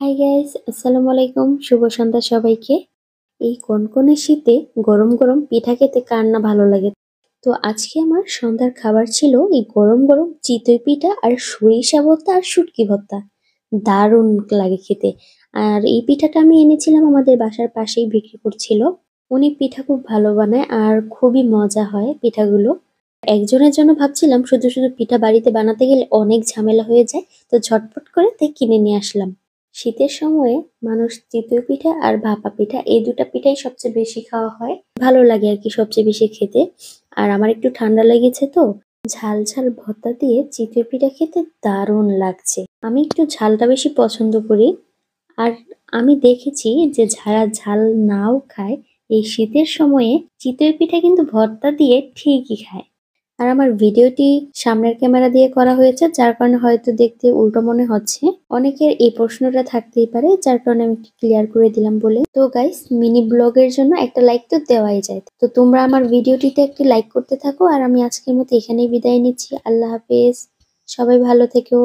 Hi guys, আসসালামু আলাইকুম। শুভ সন্ধ্যা সবাইকে। এই কনকনে শীতে গরম গরম পিঠা খেতে কার না ভালো লাগে। তো আজকে আমার সন্ধ্যার খাবার ছিল এই গরম গরম চিতই পিঠা আর সরিষা ভর্তা আর শুটকি ভর্তা। দারুণ লাগে খেতে। আর এই পিঠাটা আমি এনেছিলাম, আমাদের বাসার পাশেই বিক্রি করছিল। উনি পিঠা খুব ভালো বানায় আর খুবই মজা হয় পিঠাগুলো। একজনের জন্য ভাবছিলাম, শুধু শুধু পিঠা বাড়িতে বানাতে গেলে অনেক ঝামেলা হয়ে যায়, তো ঝটপট করে তাই কিনে নিয়ে আসলাম। শীতের সময়ে মানুষ চিতই পিঠা আর ভাপা পিঠা এই দুটা পিঠাই সবচেয়ে বেশি খাওয়া হয়, ভালো লাগে আর কি সবচেয়ে বেশি খেতে। আর আমার একটু ঠান্ডা লেগেছে তো ঝাল ঝাল ভর্তা দিয়ে চিতই পিঠা খেতে দারুণ লাগছে। আমি একটু ঝালটা বেশি পছন্দ করি। আর আমি দেখেছি যে যারা ঝাল নাও খায়, এই শীতের সময়ে চিতই পিঠা কিন্তু ভর্তা দিয়ে ঠিকই খায়। আর আমার ভিডিওটি সামনের ক্যামেরা দিয়ে করা হয়েছে, যার কারণে হয়তো দেখতে উল্টো মনে হচ্ছে। অনেকের এই প্রশ্নটা থাকতেই পারে, যার কারণে আমি একটু ক্লিয়ার করে দিলাম বলে। তো গাইস, মিনি ব্লগের জন্য একটা লাইক তো দেওয়াই যায়। তো তোমরা আমার ভিডিওটিতে একটি লাইক করতে থাকো, আর আমি আজকের মতো এখানেই বিদায় নিচ্ছি। আল্লাহ হাফেজ। সবাই ভালো থেকো।